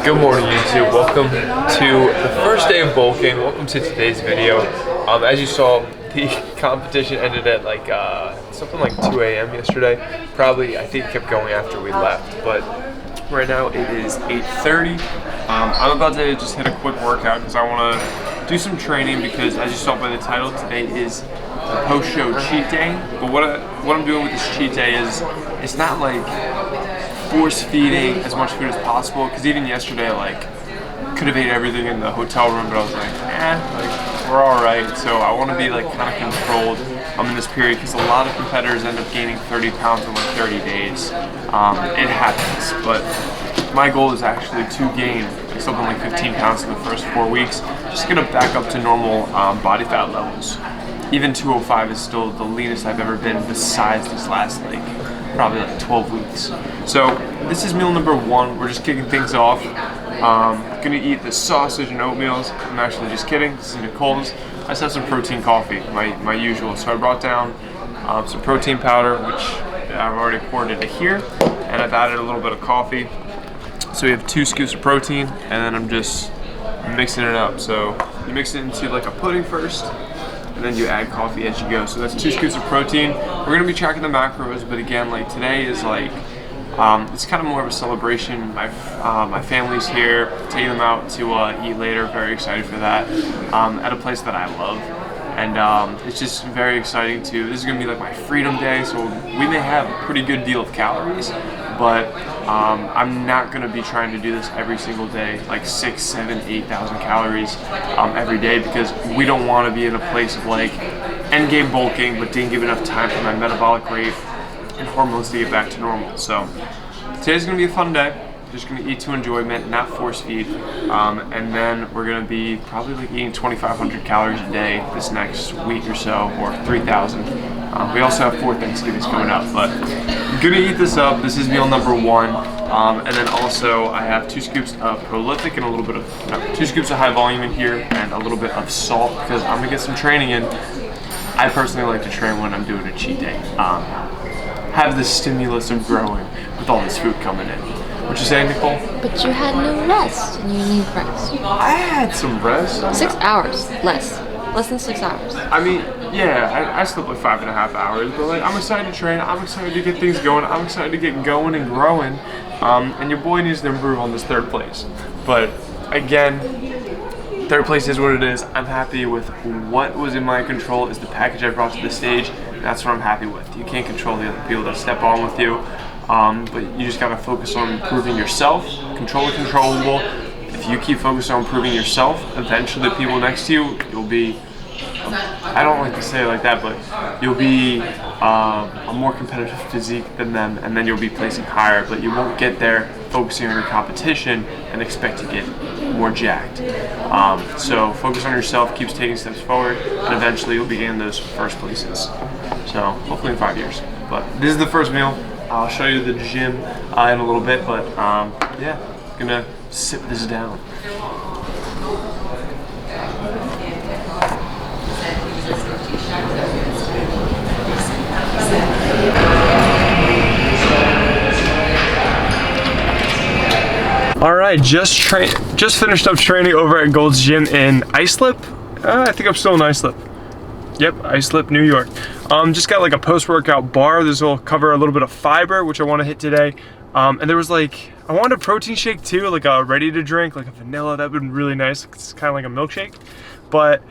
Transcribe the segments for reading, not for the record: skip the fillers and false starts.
Good morning, YouTube. Welcome to the first day of bulking. Welcome to today's video. As you saw, the competition ended at like something like 2 a.m. yesterday. Probably, I think it kept going after we left, but right now it is 8:30. I'm about to just hit a quick workout because I want to do some training because, as you saw by the title, today is the post-show cheat day. But what I'm doing with this cheat day is it's not like force feeding as much food as possible, because even yesterday, like, could have ate everything in the hotel room, but I was like, we're all right. So I want to be like kind of controlled in this period, because a lot of competitors end up gaining 30 pounds in like 30 days. It happens, but my goal is actually to gain like something like 15 pounds in the first 4 weeks, just gonna back up to normal body fat levels. Even 205 is still the leanest I've ever been, besides these last like probably like 12 weeks. So this is meal number 1. We're just kicking things off. Gonna eat the sausage and oatmeals. I'm actually just kidding. This is Nicole's. I just have some protein coffee, my usual. So I brought down some protein powder, which I've already poured into here, and I've added a little bit of coffee. So we have 2 scoops of protein, and then I'm just mixing it up. So you mix it into like a pudding first, and then you add coffee as you go. So that's 2 scoops of protein. We're gonna be tracking the macros, but again, like today is like, it's kind of more of a celebration. My family's here, taking them out to eat later. Very excited for that, at a place that I love. And it's just very exciting too. This is gonna be like my freedom day, so we may have a pretty good deal of calories, but I'm not gonna be trying to do this every single day, like 6, 7, 8,000 calories every day, because we don't want to be in a place of like endgame bulking, but didn't give enough time for my metabolic rate and hormones to get back to normal. So today's gonna be a fun day. Just gonna eat to enjoyment, not force feed, and then we're gonna be probably like eating 2,500 calories a day this next week or so, or 3,000. We also have 4 Thanksgivings coming up, but I'm gonna eat this up. This is meal number 1, and then also I have 2 scoops of Prolific and a little bit of 2 scoops of high volume in here, and a little bit of salt, because I'm gonna get some training in. I personally like to train when I'm doing a cheat day. Have the stimulus of growing with all this food coming in. What you saying, Nicole? But you had no rest, and you need rest. I had some rest. 6 hours, less than 6 hours. I mean, yeah, I slept like 5.5 hours, but like I'm excited to train. I'm excited to get things going. I'm excited to get going and growing. And your boy needs to improve on this 3rd place. But again, 3rd place is what it is. I'm happy with what was in my control. Is the package I brought to the stage. That's what I'm happy with. You can't control the other people that step on with you, but you just gotta focus on improving yourself. Control the controllable. If you keep focusing on improving yourself, eventually the people next to you, you'll be, I don't like to say it like that, but you'll be a more competitive physique than them, and then you'll be placing higher, but you won't get there focusing on your competition and expect to get more jacked. So focus on yourself, keep taking steps forward, and eventually you'll be in those first places. So hopefully in 5 years. But this is the first meal. I'll show you the gym in a little bit, but yeah, gonna sip this down. All right, just finished up training over at Gold's Gym in Islip. I think I'm still in Islip. Yep, Islip, New York. Just got like a post-workout bar. This will cover a little bit of fiber, which I want to hit today. And there was like, I wanted a protein shake too, like a ready to drink, like a vanilla. That would be really nice. It's kind of like a milkshake. But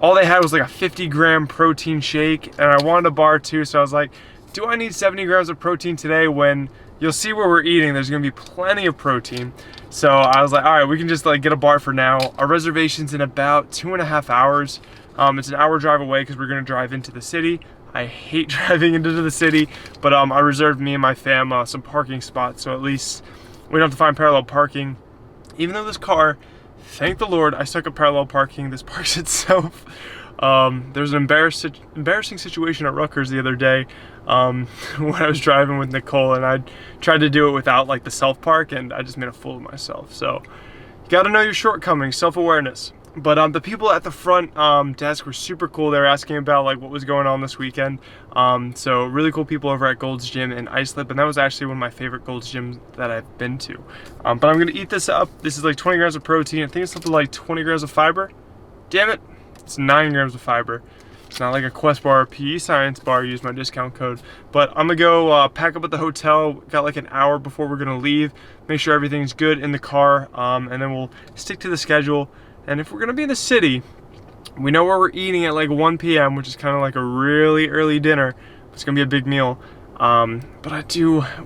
all they had was like a 50-gram protein shake, and I wanted a bar too. So I was like, do I need 70 grams of protein today when you'll see where we're eating? There's gonna be plenty of protein. So I was like, all right, we can just like get a bar for now. Our reservation's in about 2.5 hours. It's an hour drive away because we're gonna drive into the city. I hate driving into the city, but I reserved me and my fam some parking spots, so at least we don't have to find parallel parking. Even though this car, thank the Lord, I stuck up parallel parking. This parks itself. There was an embarrassing situation at Rutgers the other day when I was driving with Nicole, and I tried to do it without like the self park, and I just made a fool of myself. So you got to know your shortcomings, self-awareness. But the people at the front desk were super cool. They were asking about like what was going on this weekend. So really cool people over at Gold's Gym in Islip, and that was actually one of my favorite Gold's Gyms that I've been to. But I'm gonna eat this up. This is like 20 grams of protein. I think it's something like 20 grams of fiber. Damn it, it's 9 grams of fiber. It's not like a Quest bar or PE Science bar. Use my discount code. But I'm gonna go pack up at the hotel. Got like an hour before we're gonna leave. Make sure everything's good in the car, and then we'll stick to the schedule. And if we're gonna be in the city, we know where we're eating at like 1 p.m., which is kind of like a really early dinner. It's gonna be a big meal. But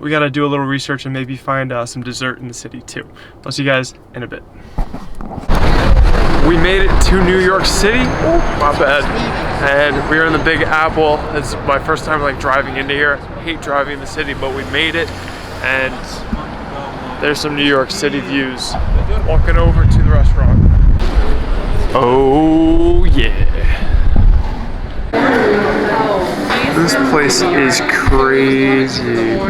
we gotta do a little research and maybe find some dessert in the city too. I'll see you guys in a bit. We made it to New York City. Oh, my bad. And we are in the Big Apple. It's my first time like driving into here. I hate driving in the city, but we made it. And there's some New York City views. Walking over to the restaurant. Oh yeah. This place is crazy. He's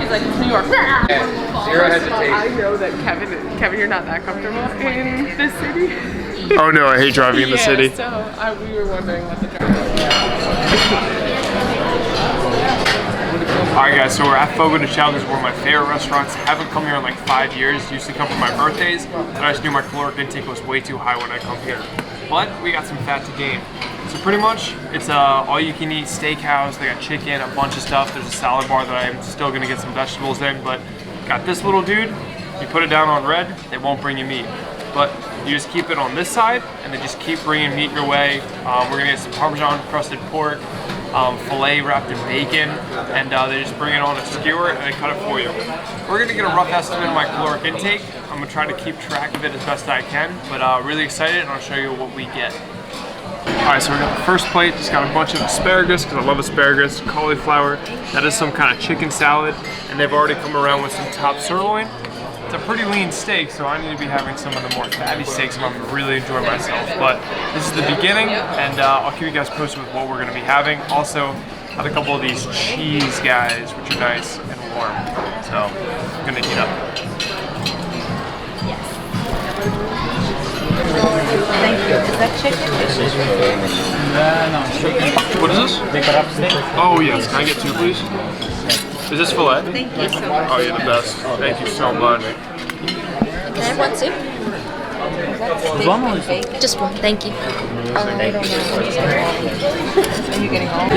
like, it's New York. Zero hesitation. I know that Kevin, you're not that comfortable in this city. Oh no, I hate driving in the city. So we were wondering what the drive. Alright guys, so we're at Fogo de Chao. This is one of my favorite restaurants. I haven't come here in like 5 years. Used to come for my birthdays, and I just knew my caloric intake was way too high when I come here. But we got some fat to gain. So pretty much, it's all you can eat steakhouse. They got chicken, a bunch of stuff. There's a salad bar that I'm still gonna get some vegetables in, but got this little dude. You put it down on red, they won't bring you meat. But you just keep it on this side, and they just keep bringing meat your way. We're gonna get some Parmesan crusted pork, filet wrapped in bacon, and they just bring it on a skewer and they cut it for you. We're gonna get a rough estimate of my caloric intake. I'm gonna try to keep track of it as best I can, but really excited, and I'll show you what we get. Alright, so we got the first plate, just got a bunch of asparagus, because I love asparagus, cauliflower, that is some kind of chicken salad, and they've already come around with some top sirloin. It's a pretty lean steak, so I need to be having some of the more fatty steaks if I'm going to really enjoy myself. But this is the beginning, and I'll keep you guys posted with what we're going to be having. Also, had a couple of these cheese guys, which are nice and warm. So, I'm going to eat up. Thank you. Is that chicken? No. What is this? Oh yes, can I get 2 please? Is this filet? Thank you so much. Oh, you're the best. Thank you so much. Can I have one soup? One more steak. Just one, thank you. I don't know. Are you getting home?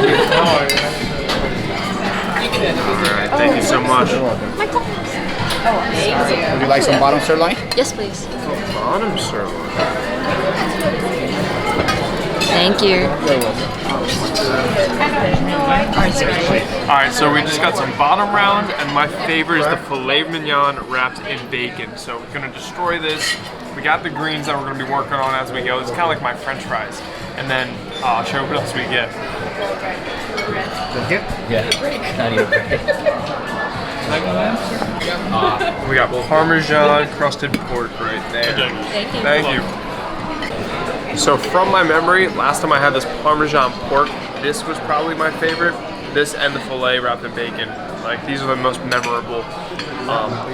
Alright, thank you so much. My tacos. Oh, amazing. Would you like some bottom sirloin? Yes, please. Bottom sirloin. Thank you. Alright, so we just got some bottom round, and my favorite is the filet mignon wrapped in bacon. So we're gonna destroy this. We got the greens that we're gonna be working on as we go. It's kind of like my French fries. And then I'll show you what else we get. We got Parmesan crusted pork right there. Thank you. Thank you. So from my memory, last time I had this Parmesan pork, this was probably my favorite. This and the filet wrapped in bacon. Like, these are the most memorable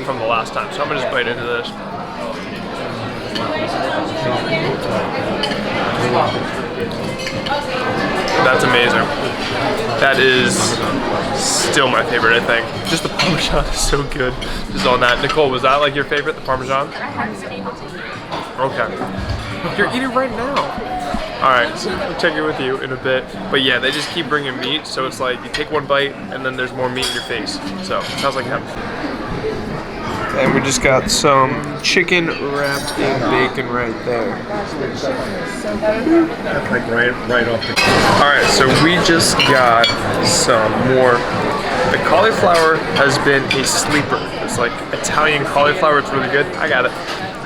from the last time. So I'm gonna just bite into this. That's amazing. That is still my favorite, I think. Just the Parmesan is so good. Just on that. Nicole, was that like your favorite, the Parmesan? Okay. You're eating right now. Alright, so I'll check in with you in a bit. But yeah, they just keep bringing meat, so it's like you take one bite and then there's more meat in your face. So, it sounds like heaven. And we just got some chicken wrapped in bacon right there. That's like right off the... Alright, so we just got some more. The cauliflower has been a sleeper. It's like Italian cauliflower, it's really good. I got it.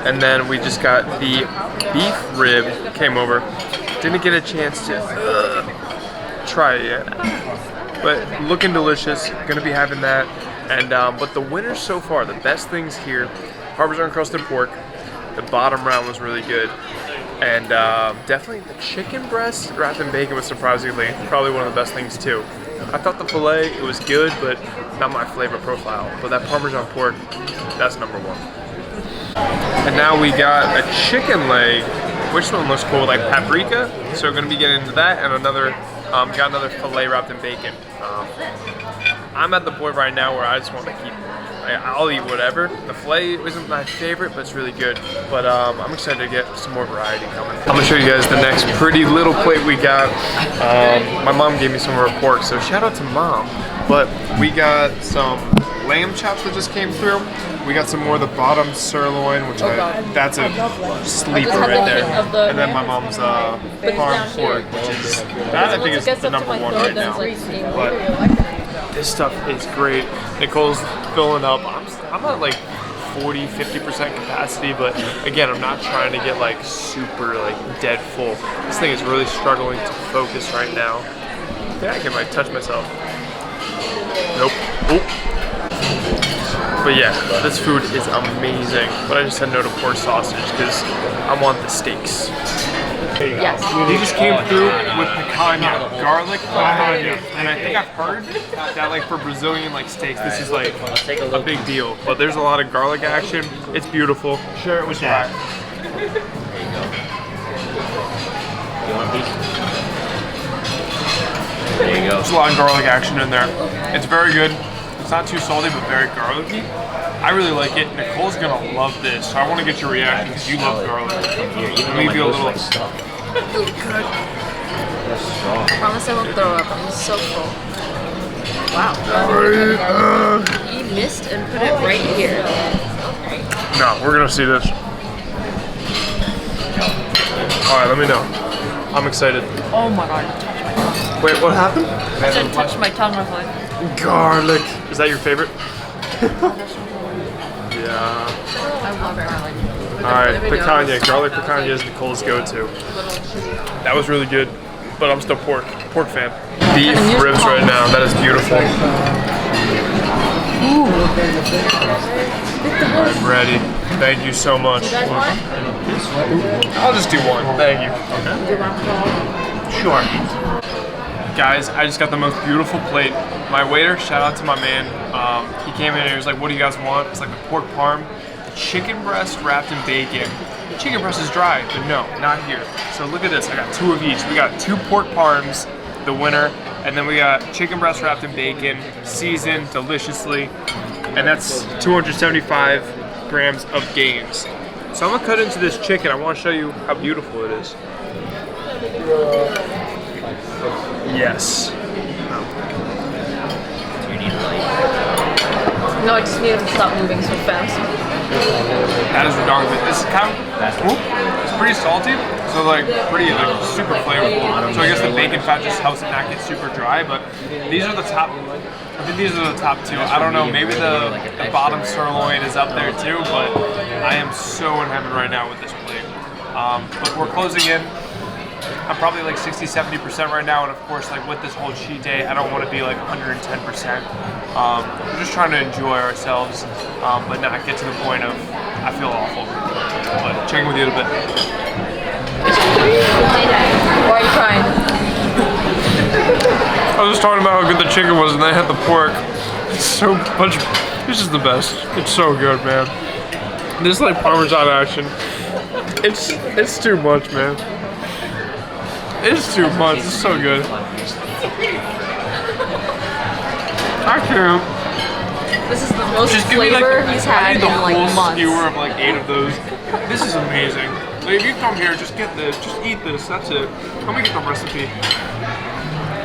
And then we just got the beef rib, came over. Didn't get a chance to try it yet. But looking delicious, gonna be having that. And but the winners so far, the best things here, Parmesan crusted pork. The bottom round was really good. And definitely the chicken breast wrapped in bacon was surprisingly probably one of the best things too. I thought the filet, it was good, but not my flavor profile. But that Parmesan pork, that's number one. And now we got a chicken leg which one looks cool, like paprika. So we're gonna be getting into that, and another, got another filet wrapped in bacon. I'm at the point right now where I just want to keep, I'll eat whatever. The filet isn't my favorite, but it's really good. But I'm excited to get some more variety coming. I'm gonna show you guys the next pretty little plate we got. My mom gave me some of her pork, so shout out to mom. But we got some lamb chops that just came through. We got some more of the bottom sirloin, which that's a sleeper right there. And then my mom's farm pork, which is, that I think is the number one right now. But this stuff is great. Nicole's filling up. I'm at like 40-50% capacity, but again, I'm not trying to get like super like dead full. This thing is really struggling to focus right now. I think I can like touch myself. Nope. Oop. But yeah, this food is amazing. But I just said no to pork sausage because I want the steaks. Yes. They just came through with picanha, garlic picanha, and I think I've heard that like for Brazilian like steaks, this is like a big deal. But there's a lot of garlic action. It's beautiful. Share it with that. There you go. You want a piece? There you go. There's a lot of garlic action in there. It's very good. It's not too salty, but very garlicky. I really like it. Nicole's gonna love this, so I want to get your reaction because you love garlic. Maybe a little. Good. I promise I won't throw up. I'm so full. Wow. You missed and put it right here. No, we're gonna see this. All right, let me know. I'm excited. Oh my god. Wait, what happened? I just touched my tongue with like. Garlic. Is that your favorite? Yeah. I love garlic. Alright, picanha. Garlic picanha is Nicole's go-to. That was really good, but I'm still pork fan. Beef ribs right now. That is beautiful. I'm ready. Thank you so much. I'll just do one. Thank you. Okay. Sure. Guys, I just got the most beautiful plate. My waiter, shout out to my man. He came in and he was like, "What do you guys want?" It's like the pork parm, the chicken breast wrapped in bacon. The chicken breast is dry, but no, not here. So look at this. I got two of each. We got 2 pork parms, the winner, and then we got chicken breast wrapped in bacon, seasoned deliciously, and that's 275 grams of gains. So I'm gonna cut into this chicken. I want to show you how beautiful it is. Yes. Do you need light? No, I just need him to stop moving so fast. That is redonkulous. This is kind of, it's pretty salty, so like pretty like super flavorful. So I guess the bacon fat just helps it not get super dry. But these are the top. I think these are the top 2. I don't know. Maybe the bottom sirloin is up there too. But I am so in heaven right now with this plate. But we're closing in. I'm probably like 60-70% right now, and of course, like with this whole cheat day, I don't want to be like 110%. We're just trying to enjoy ourselves, but not get to the point of I feel awful. But checking with you in a bit. Why are you crying? I was just talking about how good the chicken was, and I had the pork. It's so much. This is the best. It's so good, man. This like Parmesan action. It's too much, man. It's too much. It's so good. I can't. This is the most Just give me like flavor he's had in the like whole months. skewer of like 8 of those. This is amazing. Like, if you come here, just get this. Just eat this. That's it. I'm gonna get the recipe.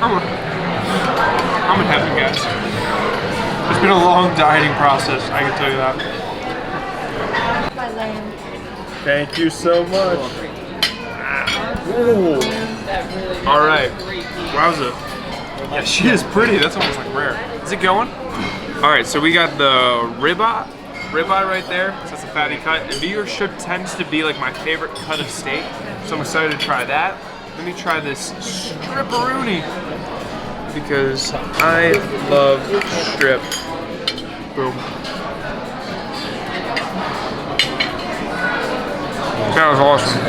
I'm in heaven, guys. It's been a long dieting process. I can tell you that. My lamb. Thank you so much. Ooh. All right. Wowza. Yeah, she is pretty. That's almost like rare. Is it going? All right, so we got the ribeye right there. So that's a fatty cut. And New York strip tends to be like my favorite cut of steak. So I'm excited to try that. Let me try this stripperoonie because I love strip. Boom. That was awesome.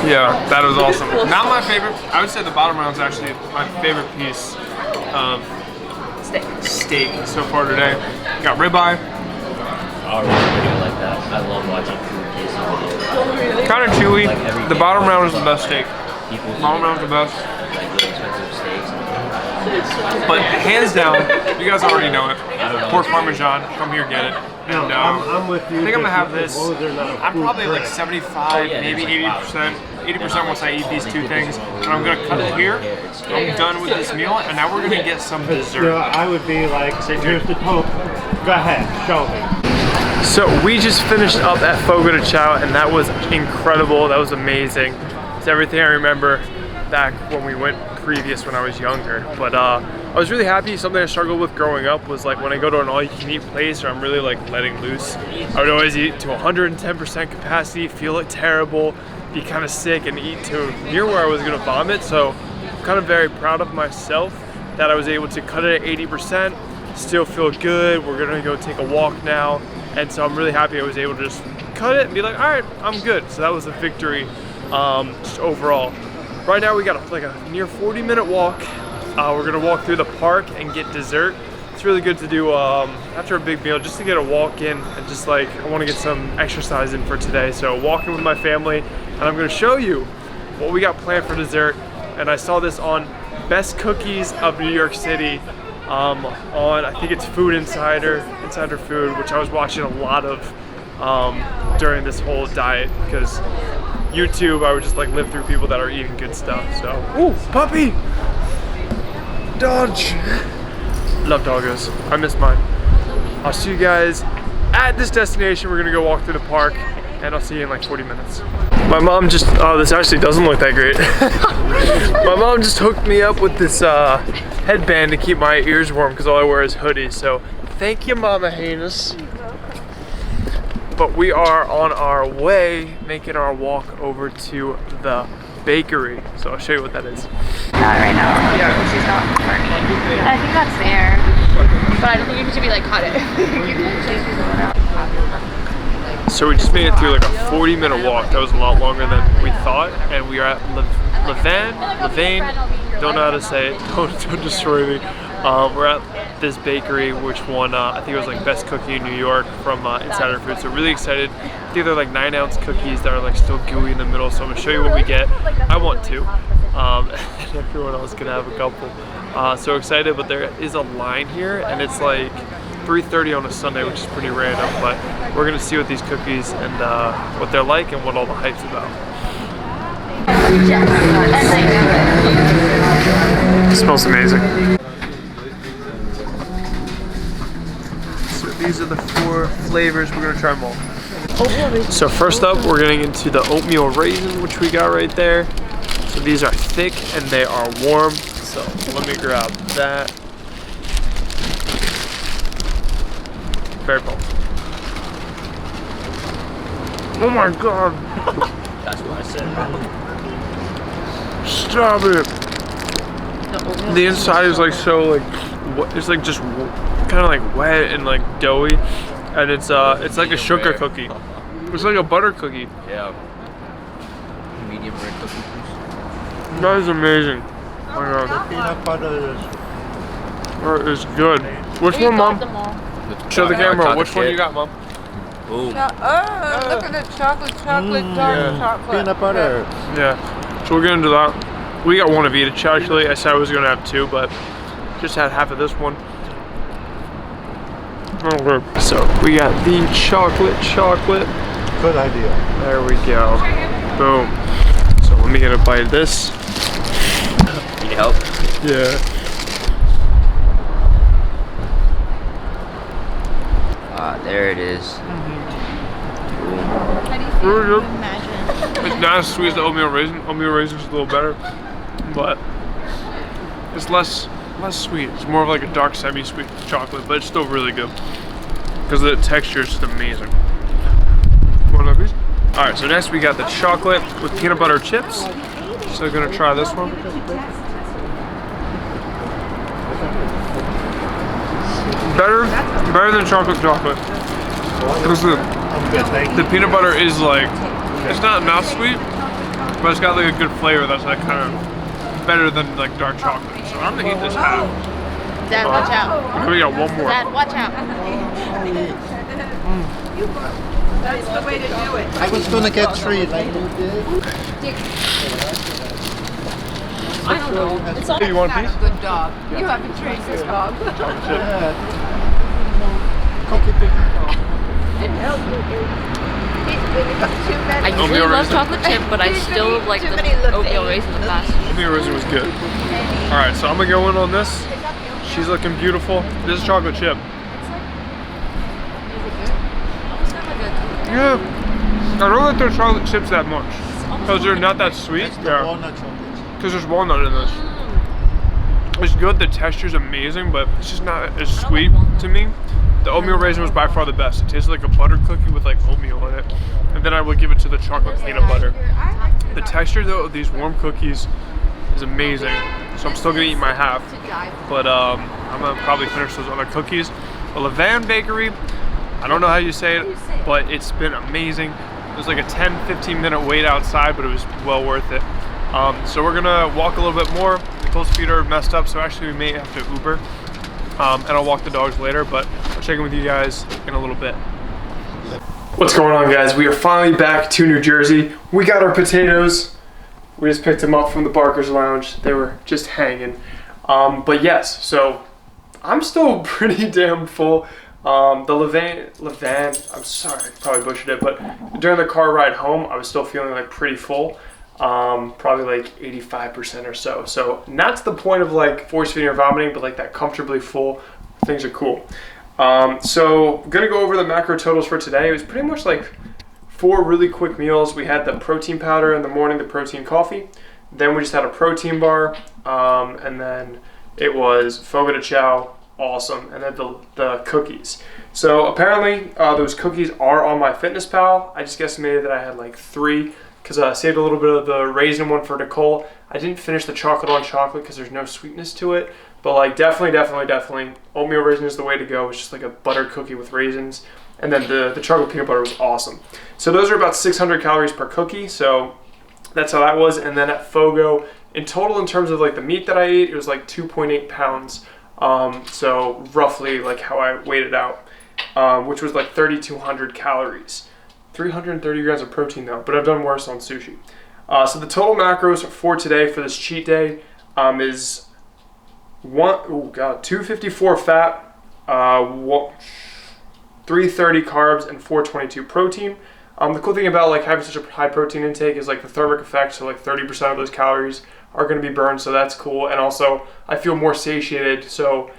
Yeah, that was awesome. Not my favorite. I would say the bottom round is actually my favorite piece of steak so far today. Got ribeye. Oh, really? I like that. I love watching food tasting videos. Kind of chewy, The bottom round is the best steak. People Bottom round is the best. like really expensive steaks. But hands down, you guys already know it. I don't know. Pork Parmesan, come here, get it. And I'm with you. I think I'm gonna have this. As long as they're not I'm food probably like prep. 75, yeah, maybe there's like 80%. 80% once I eat these two things. And I'm gonna cut it here. I'm done with this meal, and now we're gonna get some You know, dessert. I would be like, here's the Coke. Go ahead, show me. So we just finished up at Fogo de Chao, and that was incredible. That was amazing. It's everything I remember back when we went previous when I was younger. But I was really happy. Something I struggled with growing up was like when I go to an all-you-can-eat place or I'm really like letting loose, I would always eat to 110% capacity, feel it terrible, be kind of sick, and eat to near where I was gonna vomit. So I'm kind of very proud of myself that I was able to cut it at 80%, still feel good. We're gonna go take a walk now. And so I'm really happy I was able to just cut it and be like, all right, I'm good. So that was a victory just overall. Right now we got like a near 40-minute walk. We're gonna walk through the park and get dessert. It's really good to do after a big meal, just to get a walk in and just like, I wanna get some exercise in for today. So walking with my family, and I'm gonna show you what we got planned for dessert. And I saw this on Best Cookies of New York City on, I think it's Food Insider Food, which I was watching a lot of during this whole diet, because YouTube, I would just like live through people that are eating good stuff. So, ooh, puppy! Dodge! Love doggos. I miss mine. I'll see you guys at this destination. We're gonna go walk through the park, and I'll see you in like 40 minutes. My mom just, oh, this actually doesn't look that great. My mom just hooked me up with this headband to keep my ears warm because all I wear is hoodies. So thank you, Mama Hejnasty. But we are on our way, making our walk over to the bakery. So I'll show you what that is. Not right now. Yeah, she's not working. I think that's fair. But I don't think you need to be like, cut it. So we just made it through like a 40-minute walk. That was a lot longer than we thought. And we are at Levain. Don't know how to say it. Don't destroy me. We're at this bakery, which won, I think it was like Best Cookie in New York from Insider Food. So really excited. I think they're like 9-ounce cookies that are like still gooey in the middle. So I'm gonna show you what we get. I want two. And everyone else can have a couple. So excited, but there is a line here, and it's like 3:30 on a Sunday, which is pretty random. But we're gonna see what these cookies and what they're like and what all the hype's about. It smells amazing. So these are the 4 flavors. We're gonna try them all. So first up, we're getting into the oatmeal raisin, which we got right there. So these are thick and they are warm. So let me grab that. Very cool. Oh my god. That's what I said. Stop it. The inside is like so like, it's like just kind of like wet and like doughy, and it's like a sugar cookie. It's like a butter cookie. Yeah. Medium rare cookie. That is amazing. Oh my god. Peanut butter That is good. Which one, Mom? Show the camera. Which one you got, Mom? Boom. Look at the chocolate, dark chocolate. peanut butter. Yeah. So we're getting into that. We got one of each actually. I said I was gonna have 2, but just had half of this one. Okay. So we got the chocolate. Good idea. There we go. Boom. So let me get a bite of this. Need help? Yeah. There it is. Really good. It's not as sweet as the oatmeal raisin. Oatmeal raisin's a little better, but it's less sweet. It's more of like a dark semi-sweet chocolate, but it's still really good because the texture is just amazing. One of these. All right, so next we got the chocolate with peanut butter chips. So I'm gonna try this one. Better than chocolate. Because the peanut butter is like, it's not mouth sweet, but it's got like a good flavor that's like kind of better than like dark chocolate. So I'm gonna eat this half. Dad, watch out. We got one more. Dad, watch out. That's the way to do it. I was gonna get 3 like you did. I don't know. It's all You want a Not piece? a good dog. You haven't trained this dog. Chocolate chip. Cookie picking. I usually Oatmeal love raisin. chocolate chip, but I still like too the many oatmeal Levain. raisin the best. Oatmeal raisin was good. All right, so I'm gonna go in on this. She's looking beautiful. This is chocolate chip. Yeah, I don't like their chocolate chips that much because they're not that sweet. It's the walnut chocolate. Because there's walnut in this. It's good. The texture's amazing, but it's just not as sweet to me. The oatmeal raisin was by far the best. It tastes like a butter cookie with like oatmeal in it, and then I would give it to the chocolate peanut butter. The texture though of these warm cookies is amazing. So I'm still gonna eat my half, but I'm gonna probably finish those other cookies. The Levain Bakery, I don't know how you say it, but it's been amazing. It was like a 10-15 minute wait outside, but it was well worth it. So we're gonna walk a little bit more. Nicole's feet are messed up, so actually we may have to Uber. And I'll walk the dogs later, but I'll check in with you guys in a little bit. What's going on, guys? We are finally back to New Jersey. We got our potatoes. We just picked them up from the Barker's Lounge. They were just hanging. But yes, so I'm still pretty damn full. The Levain, I'm sorry, I probably butchered it, but during the car ride home, I was still feeling like pretty full. Probably like 85% or so. So not to the point of like force feeding or vomiting, but like that comfortably full. Things are cool. So gonna go over the macro totals for today. It was pretty much like 4 really quick meals. We had the protein powder in the morning, the protein coffee. Then we just had a protein bar, and then it was Fogo de Chao, awesome, and then the cookies. So apparently those cookies are on MyFitnessPal. I just guesstimated that I had like 3 because I saved a little bit of the raisin one for Nicole. I didn't finish the chocolate on chocolate because there's no sweetness to it, but like definitely oatmeal raisin is the way to go. It's just like a buttered cookie with raisins, and then the chocolate peanut butter was awesome. So those are about 600 calories per cookie, so that's how that was. And then at Fogo, in total, in terms of like the meat that I ate, it was like 2.8 pounds. So roughly like how I weighed it out, which was like 3,200 calories. 330 grams of protein though, but I've done worse on sushi. So the total macros for today for this cheat day is 254 fat, 330 carbs, and 422 protein. The cool thing about like having such a high protein intake is like the thermic effect, so like 30% of those calories are going to be burned, so that's cool. And also I feel more satiated, so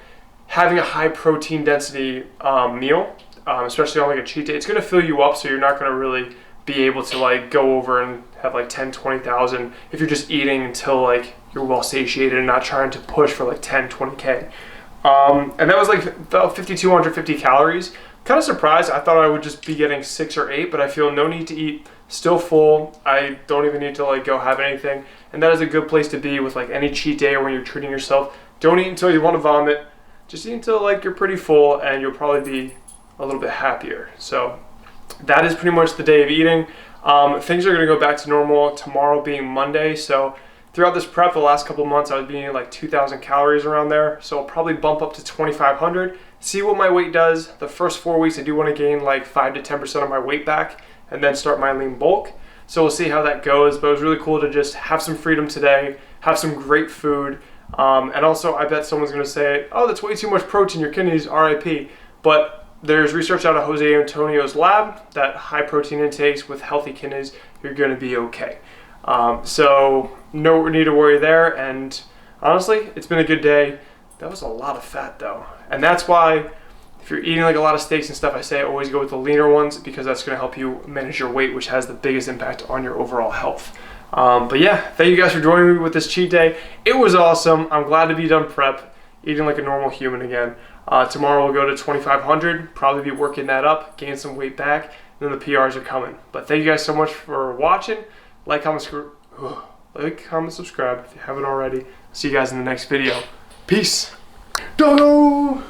having a high protein density meal, especially on like a cheat day, it's going to fill you up, so you're not going to really be able to like go over and have like 10-20,000 if you're just eating until like you're well satiated and not trying to push for like 10-20K. And that was like about 5,250 calories. Kind of surprised. I thought I would just be getting 6 or 8, but I feel no need to eat. Still full. I don't even need to like go have anything, and that is a good place to be with like any cheat day or when you're treating yourself. Don't eat until you want to vomit. Just eat until like you're pretty full, and you'll probably be a little bit happier. So that is pretty much the day of eating. Things are going to go back to normal tomorrow being Monday. So throughout this prep, the last couple months, I was eating like 2,000 calories around there. So I'll probably bump up to 2,500. See what my weight does. The first 4 weeks, I do want to gain like 5 to 10% of my weight back and then start my lean bulk. So we'll see how that goes. But it was really cool to just have some freedom today, have some great food. And also, I bet someone's going to say, oh, that's way too much protein, your kidneys, RIP. But there's research out of Jose Antonio's lab that high protein intakes with healthy kidneys, you're going to be okay. So no need to worry there. And honestly, it's been a good day. That was a lot of fat though. And that's why if you're eating like a lot of steaks and stuff, I say always go with the leaner ones because that's going to help you manage your weight, which has the biggest impact on your overall health. But yeah, thank you guys for joining me with this cheat day. It was awesome. I'm glad to be done prep, eating like a normal human again. Tomorrow we'll go to 2,500, probably be working that up, gain some weight back, and then the PRs are coming. But thank you guys so much for watching. Like, comment, subscribe if you haven't already. See you guys in the next video. Peace. Doggo!